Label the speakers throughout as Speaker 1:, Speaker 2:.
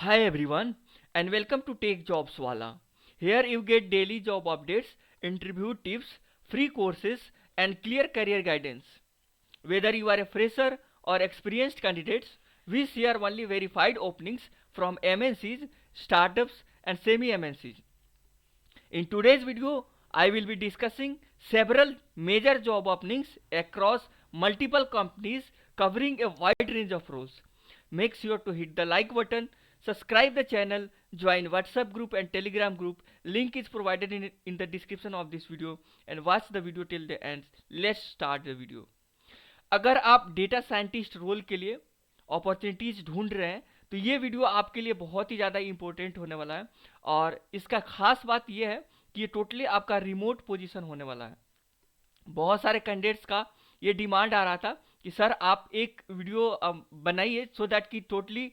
Speaker 1: Hi everyone and welcome to Take Jobs Wala. Here you get daily job updates, interview tips, free courses and clear career guidance. Whether you are a fresher or experienced candidates, we share only verified openings from MNCs, startups and semi-MNCs. In today's video, I will be discussing several major job openings across multiple companies covering a wide range of roles. Make sure to hit the like button, subscribe the channel, join WhatsApp group and Telegram group. Link is provided in the description of this video and watch the video till the end. Let's start the video. अगर आप data scientist role के लिए opportunities ढूंढ रहे हैं तो ये video आपके लिए बहुत ही ज़्यादा इंपॉर्टेंट होने वाला है। और इसका खास बात ये है कि ये टोटली आपका रिमोट पोजीशन होने वाला है। बहुत सारे कैंडिडेट्स का ये डिमांड आ रहा था कि सर आप एक वीडियो बनाइए सो दैट कि टोटली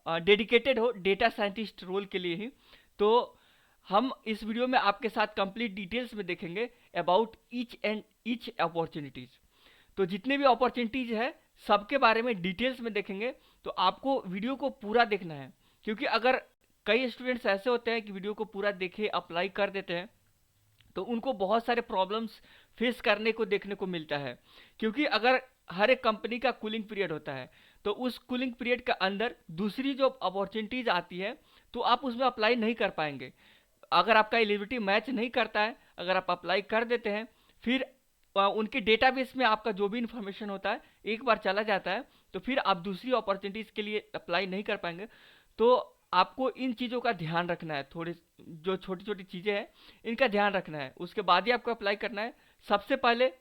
Speaker 1: डेडिकेटेड हो डेटा साइंटिस्ट रोल के लिए ही। तो हम इस वीडियो में आपके साथ कंप्लीट डिटेल्स में देखेंगे about each and each opportunities. तो जितने भी अपॉर्चुनिटीज है सबके बारे में डिटेल्स में देखेंगे। तो आपको वीडियो को पूरा देखना है, क्योंकि अगर कई स्टूडेंट्स ऐसे होते हैं कि वीडियो को पूरा देखे अप्लाई कर देते हैं तो उनको बहुत सारे प्रॉब्लम्स फेस करने को देखने को मिलता है। क्योंकि अगर हर एक कंपनी का कूलिंग पीरियड होता है तो उस कूलिंग पीरियड के अंदर दूसरी जो अपॉर्चुनिटीज आती है तो आप उसमें अप्लाई नहीं कर पाएंगे। अगर आपका एलिजिबिलिटी मैच नहीं करता है, अगर आप अप्लाई कर देते हैं फिर उनके डेटाबेस में आपका जो भी इंफॉर्मेशन होता है एक बार चला जाता है तो फिर आप दूसरी अपॉर्चुनिटीज़ के लिए अप्लाई नहीं कर पाएंगे। तो आपको इन चीज़ों का ध्यान रखना है, थोड़ी जो छोटी छोटी चीज़ें हैं इनका ध्यान रखना है, उसके बाद ही आपको अप्लाई करना है। सबसे पहले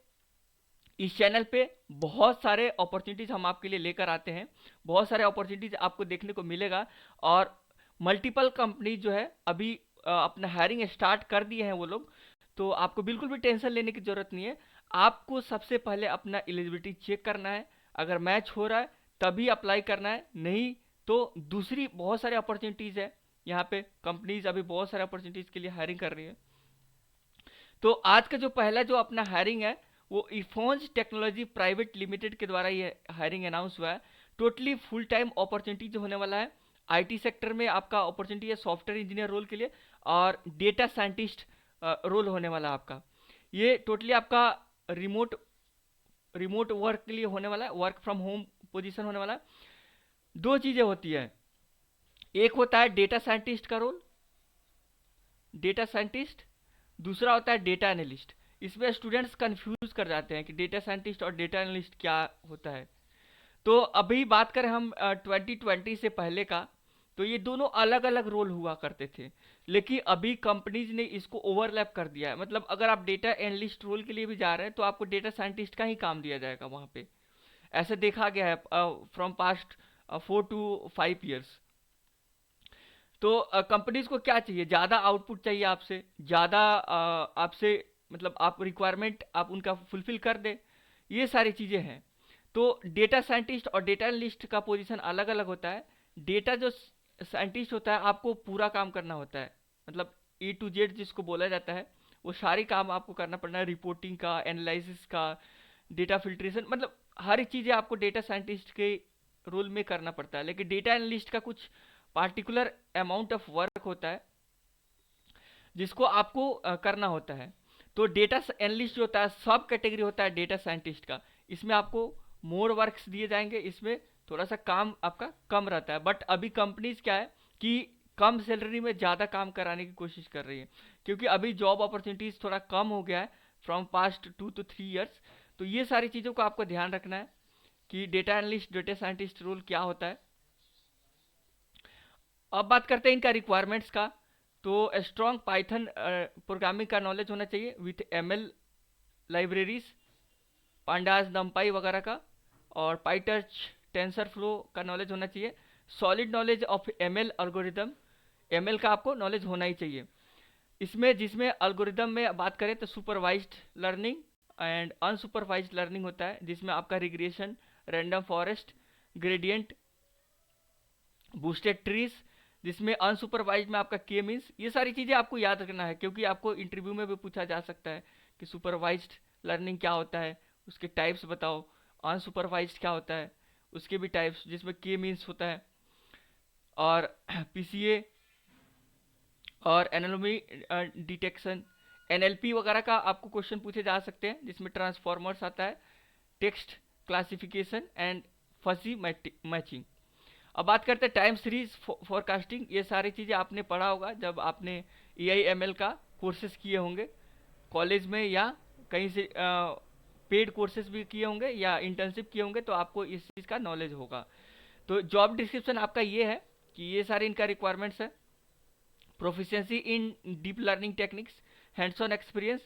Speaker 1: इस चैनल पे बहुत सारे अपॉर्चुनिटीज़ हम आपके लिए लेकर आते हैं, बहुत सारे अपॉर्चुनिटीज़ आपको देखने को मिलेगा। और मल्टीपल कंपनी जो है अभी अपना हायरिंग स्टार्ट कर दिए हैं वो लोग। तो आपको बिल्कुल भी टेंशन लेने की ज़रूरत नहीं है। आपको सबसे पहले अपना एलिजिबिलिटी चेक करना है, अगर मैच हो रहा है तभी अप्लाई करना है, नहीं तो दूसरी बहुत सारे अपॉर्चुनिटीज़ है। यहाँ पे कंपनीज अभी बहुत सारे अपॉर्चुनिटीज़ के लिए हायरिंग कर रही है। तो आज का जो पहला जो अपना हायरिंग है वो इफोन्स टेक्नोलॉजी प्राइवेट लिमिटेड के द्वारा ये हायरिंग अनाउंस हुआ है। टोटली फुल टाइम अपॉर्चुनिटी जो होने वाला है आईटी सेक्टर में आपका अपॉर्चुनिटी है सॉफ्टवेयर इंजीनियर रोल के लिए और डेटा साइंटिस्ट रोल होने वाला है आपका। ये टोटली आपका रिमोट रिमोट वर्क के लिए होने वाला है, वर्क फ्रॉम होम पोजीशन होने वाला है। दो चीज़ें होती है, एक होता है डेटा साइंटिस्ट का रोल, डेटा साइंटिस्ट, दूसरा होता है डेटा एनालिस्ट। इसमें स्टूडेंट्स कंफ्यूज कर जाते हैं कि डेटा साइंटिस्ट और डेटा एनालिस्ट क्या होता है। तो अभी बात करें हम 2020 से पहले का, तो ये दोनों अलग अलग रोल हुआ करते थे, लेकिन अभी कंपनीज ने इसको ओवरलैप कर दिया है। मतलब अगर आप डेटा एनालिस्ट रोल के लिए भी जा रहे हैं तो आपको डेटा साइंटिस्ट का ही काम दिया जाएगा वहाँ पे। ऐसे देखा गया है फ्रॉम पास्ट 4 to 5 years। तो कंपनीज को क्या चाहिए, ज़्यादा आउटपुट चाहिए आपसे, ज़्यादा आपसे मतलब आप रिक्वायरमेंट आप उनका फुलफिल कर दे, ये सारी चीज़ें हैं। तो डेटा साइंटिस्ट और डेटा एनालिस्ट का पोजीशन अलग अलग होता है। डेटा जो साइंटिस्ट होता है आपको पूरा काम करना होता है, मतलब A to Z जिसको बोला जाता है वो सारी काम आपको करना पड़ना है, रिपोर्टिंग का, एनालिसिस का, डेटा फिल्ट्रेशन, मतलब हर एक चीज़ें आपको डेटा साइंटिस्ट के रोल में करना पड़ता है। लेकिन डेटा एनालिस्ट का कुछ पार्टिकुलर अमाउंट ऑफ वर्क होता है जिसको आपको करना होता है। तो डेटा एनालिस्ट जो होता है सब कैटेगरी होता है डेटा साइंटिस्ट का, इसमें आपको मोर वर्क्स दिए जाएंगे, इसमें थोड़ा सा काम आपका कम रहता है। बट अभी कंपनीज क्या है कि कम सैलरी में ज़्यादा काम कराने की कोशिश कर रही है, क्योंकि अभी जॉब अपॉर्चुनिटीज़ थोड़ा कम हो गया है फ्रॉम पास्ट 2 to 3 years। तो ये सारी चीज़ों को आपको ध्यान रखना है कि data analyst data scientist role क्या होता है। अब बात करते हैं इनका रिक्वायरमेंट्स का। तो स्ट्रॉन्ग पाइथन प्रोग्रामिंग का नॉलेज होना चाहिए विथ एमएल लाइब्रेरीज, पांडास नमपाई वगैरह का, और पाईटर्च टेंसर फ्लो का नॉलेज होना चाहिए। Solid knowledge of ML algorithm, ML का आपको नॉलेज होना ही चाहिए। इसमें जिसमें एल्गोरिदम में बात करें तो supervised learning and unsupervised learning होता है, जिसमें आपका regression, random forest, gradient, boosted trees, जिसमें अनसुपरवाइज में आपका के मीन्स। ये सारी चीज़ें आपको याद रखना है, क्योंकि आपको इंटरव्यू में भी पूछा जा सकता है कि सुपरवाइज्ड लर्निंग क्या होता है, उसके टाइप्स बताओ। अनसुपरवाइज्ड क्या होता है, उसके भी टाइप्स, जिसमें के मीन्स होता है। और पीसीए और एनालॉजी डिटेक्शन, एनएलपी वगैरह का आपको क्वेश्चन पूछे जा सकते हैं, जिसमें ट्रांसफॉर्मर्स आता है, text classification and fuzzy matching. अब बात करते हैं टाइम सीरीज फोरकास्टिंग। ये सारी चीज़ें आपने पढ़ा होगा जब आपने AIML का कोर्सेज किए होंगे कॉलेज में, या कहीं से पेड कोर्सेज भी किए होंगे या इंटर्नशिप किए होंगे, तो आपको इस चीज़ का नॉलेज होगा। तो जॉब डिस्क्रिप्शन आपका ये है कि ये सारे इनका रिक्वायरमेंट्स है। Proficiency in deep learning techniques, hands on experience,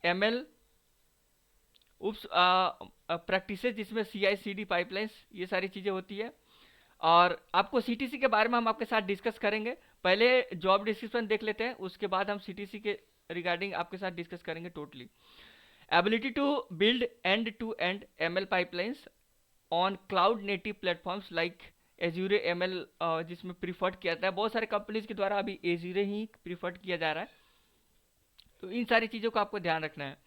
Speaker 1: ML oops practices जिसमें CI/CD पाइपलाइंस, ये सारी चीज़ें होती है। और आपको CTC के बारे में हम आपके साथ डिस्कस करेंगे। पहले जॉब डिस्क्रिप्शन देख लेते हैं, उसके बाद हम CTC के रिगार्डिंग आपके साथ डिस्कस करेंगे totally. Ability to build end to end ML pipelines on cloud native platforms like Azure ML, जिसमें प्रीफर्ड किया जाता है, बहुत सारे कंपनीज के द्वारा अभी एज्यूरे ही प्रीफर्ड किया जा रहा है। तो इन सारी चीज़ों का आपको ध्यान रखना है।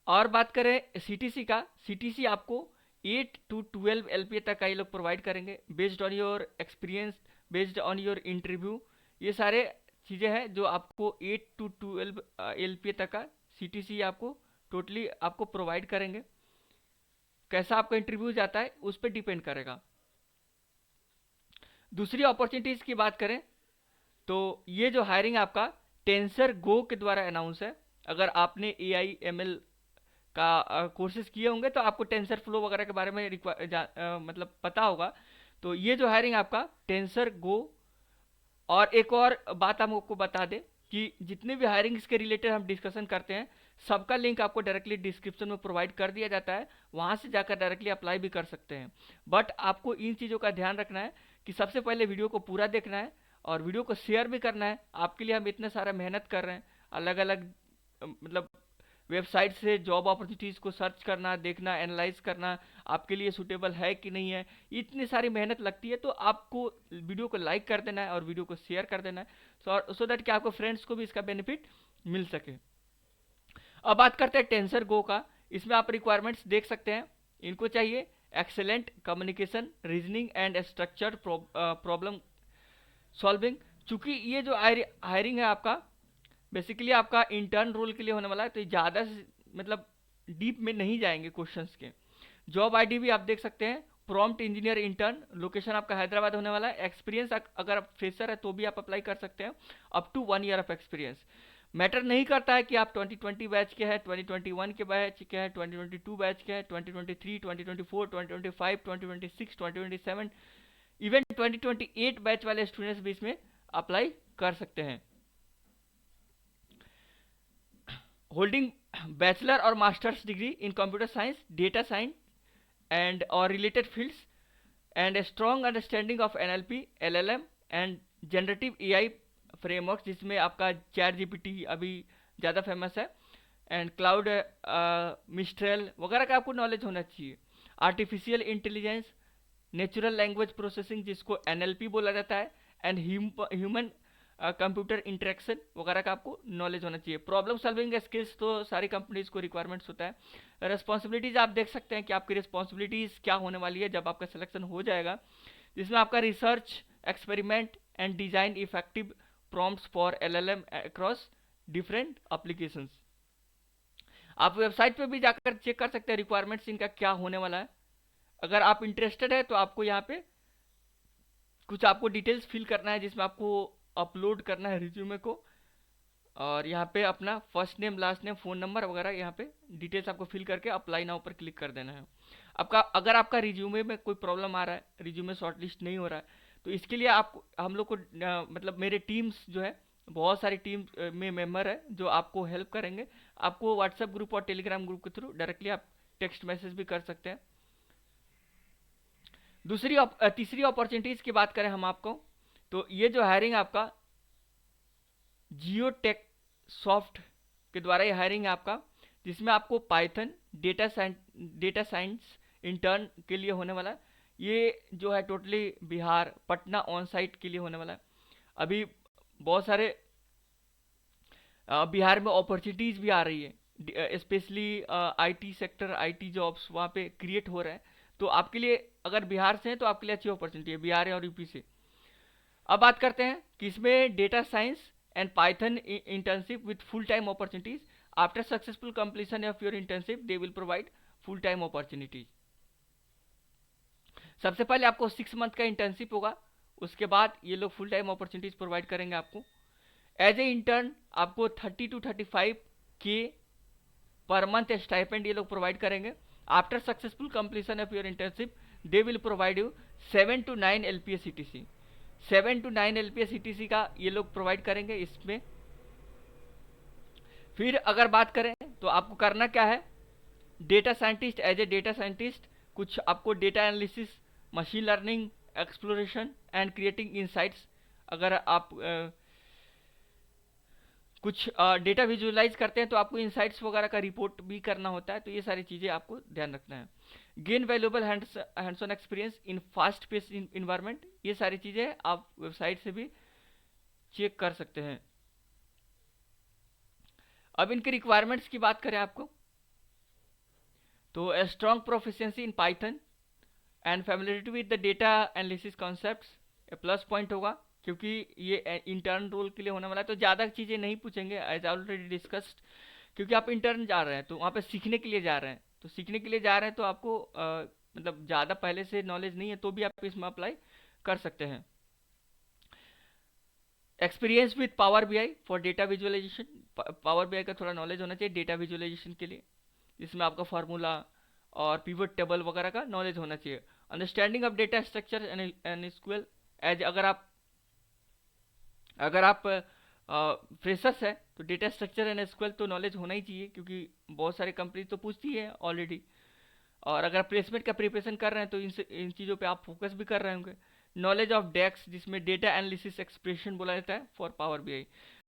Speaker 1: और बात करें CTC का, CTC आपको 8 to 12 LPA तक का ये लोग प्रोवाइड करेंगे, based on your experience, based on your interview. ये सारे चीज़ें हैं जो आपको 8 to 12 LPA तक का CTC आपको टोटली आपको प्रोवाइड करेंगे। कैसा आपका इंटरव्यू जाता है उस पर डिपेंड करेगा। दूसरी अपॉर्चुनिटीज़ की बात करें तो ये जो हायरिंग आपका टेंसर गो के द्वारा अनाउंस है। अगर आपने AIML का कोर्सेज किए होंगे तो आपको टेंसर फ्लो वगैरह के बारे में मतलब पता होगा। तो ये जो हायरिंग आपका टेंसर गो, और एक और बात हम आपको बता दें कि जितने भी हायरिंग्स के रिलेटेड हम डिस्कशन करते हैं, सबका लिंक आपको डायरेक्टली डिस्क्रिप्शन में प्रोवाइड कर दिया जाता है, वहाँ से जाकर डायरेक्टली अप्लाई भी कर सकते हैं। बट आपको इन चीज़ों का ध्यान रखना है कि सबसे पहले वीडियो को पूरा देखना है और वीडियो को शेयर भी करना है। आपके लिए हम इतना सारा मेहनत कर रहे हैं, अलग अलग मतलब वेबसाइट से जॉब अपॉर्चुनिटीज़ को सर्च करना, देखना, एनालाइज करना, आपके लिए सूटेबल है कि नहीं है, इतनी सारी मेहनत लगती है। तो आपको वीडियो को लाइक कर देना है और वीडियो को शेयर कर देना है, सो दैट कि आपको फ्रेंड्स को भी इसका बेनिफिट मिल सके। अब बात करते हैं टेंसर गो का। इसमें आप रिक्वायरमेंट्स देख सकते हैं। इनको चाहिए excellent communication, reasoning and structured problem solving. चूंकि ये जो हायरिंग है आपका बेसिकली आपका इंटर्न रोल के लिए होने वाला है, तो ज़्यादा मतलब डीप में नहीं जाएंगे क्वेश्चंस के। जॉब आईडी भी आप देख सकते हैं, प्रॉम्प्ट इंजीनियर इंटर्न, लोकेशन आपका हैदराबाद होने वाला है। एक्सपीरियंस अगर आप फ्रेशर है तो भी आप अप्लाई कर सकते हैं, up to 1 year of experience. Matter नहीं करता है कि आप 2020 बैच के हैं, 2021 के बैच के हैं, 2022 बैच के हैं, 2023, 2024, 2025, 2026, 2027, इवन 2028 बैच वाले स्टूडेंट्स भी इसमें अप्लाई कर सकते हैं। होल्डिंग बैचलर और masters degree in computer science, data science and और related fields, and a strong understanding of NLP, LLM and generative AI framework, जिसमें आपका ChatGPT अभी ज़्यादा फेमस है, एंड क्लाउड मिस्ट्रेल वगैरह का आपको नॉलेज होना चाहिए। Artificial intelligence, natural language processing जिसको NLP बोला जाता है, एंड ह्यूमन कंप्यूटर इंटरेक्शन वगैरह का आपको नॉलेज होना चाहिए। प्रॉब्लम सॉल्विंग स्किल्स तो सारी कंपनीज को रिक्वायरमेंट्स होता है। रिस्पॉन्सिबिलिटीज आप देख सकते हैं कि आपकी रिस्पॉन्सिबिलिटीज क्या होने वाली है जब आपका सिलेक्शन हो जाएगा, जिसमें आपका research, experiment and design effective prompts for LLM across different applications. आप वेबसाइट पे भी जाकर चेक कर सकते हैं रिक्वायरमेंट्स इनका क्या होने वाला है। अगर आप इंटरेस्टेड है तो आपको यहाँ पे कुछ आपको डिटेल्स फिल करना है, जिसमें आपको अपलोड करना है रिज्यूमे को, और यहाँ पे अपना first name, last name, phone number वगैरह यहाँ पे डिटेल्स आपको फिल करके अप्लाई नाउ पर क्लिक कर देना है। अगर आपका रिज्यूमे में कोई प्रॉब्लम आ रहा है, रिज्यूमे शॉर्टलिस्ट नहीं हो रहा है, तो इसके लिए आप हम लोग को मतलब मेरे टीम्स जो है, बहुत सारी टीम में मेंबर है जो आपको हेल्प करेंगे। आपको व्हाट्सएप ग्रुप और टेलीग्राम ग्रुप के थ्रू डायरेक्टली आप टेक्स्ट मैसेज भी कर सकते हैं। तीसरी अपॉर्चुनिटीज़ की बात करें हम आपको, तो ये जो हायरिंग आपका जियोटेक सॉफ्ट के द्वारा ये हायरिंग है आपका, जिसमें आपको पाइथन, डेटा साइंस इंटर्न के लिए होने वाला है। ये जो है totally Bihar, Patna on site के लिए होने वाला है। अभी बहुत सारे बिहार में अपॉर्चुनिटीज़ भी आ रही है, specially IT sector, IT jobs वहाँ पे क्रिएट हो रहे हैं। तो आपके लिए अगर बिहार से हैं तो आपके लिए अच्छी अपॉर्चुनिटी है, बिहार और यूपी से। अब बात करते हैं कि इसमें data science and Python internship with full time opportunities. After successful completion of your internship they will provide full time opportunities. सबसे पहले आपको 6 मंथ का इंटर्नशिप होगा, उसके बाद ये लोग फुल टाइम अपॉर्चुनिटीज प्रोवाइड करेंगे आपको। एज ए इंटर्न आपको 30 to 35K per month stipend ये लोग प्रोवाइड करेंगे। After successful completion of your internship they will provide you 7 to 9 LPA-CTC। 7 to 9 LPA-CTC का ये लोग प्रोवाइड करेंगे इसमें। फिर अगर बात करें तो आपको करना क्या है, data scientist, as a data scientist कुछ आपको data analysis, machine learning, exploration and creating insights, अगर आप कुछ डेटा विजुअलाइज करते हैं तो आपको इनसाइट्स वगैरह का रिपोर्ट भी करना होता है, तो ये सारी चीज़ें आपको ध्यान रखना है। Gain valuable hands on experience in fast pace environment, ये सारी चीज़ें आप वेबसाइट से भी चेक कर सकते हैं। अब इनकी रिक्वायरमेंट्स की बात करें आपको, तो a strong proficiency in Python and familiarity with the data analysis concepts A plus point होगा, क्योंकि ये इंटर्न रोल के लिए होने वाला है, तो ज़्यादा चीज़ें नहीं पूछेंगे एज ऑलरेडी डिस्कस्ड, क्योंकि आप इंटर्न जा रहे हैं तो वहाँ पे सीखने के लिए जा रहे हैं, तो सीखने के लिए जा रहे हैं तो आपको मतलब ज़्यादा पहले से नॉलेज नहीं है तो भी आप इसमें अप्लाई कर सकते हैं। Experience with power BI for data visualisation, power BI का थोड़ा नॉलेज होना चाहिए डेटा विजुअलाइजेशन के लिए, जिसमें आपका फार्मूला और पिवट टेबल वगैरह का नॉलेज होना चाहिए। Understanding of data structure and SQL, as अगर आप फ्रेशर्स है तो डेटा स्ट्रक्चर एंड SQL तो नॉलेज होना ही चाहिए, क्योंकि बहुत सारी कंपनी तो पूछती है ऑलरेडी। और अगर प्लेसमेंट का प्रिपरेशन कर रहे हैं तो इन चीज़ों पे आप फोकस भी कर रहे होंगे। नॉलेज ऑफ डेक्स, जिसमें डेटा एनालिसिस एक्सप्रेशन बोला जाता है फॉर पावर BI,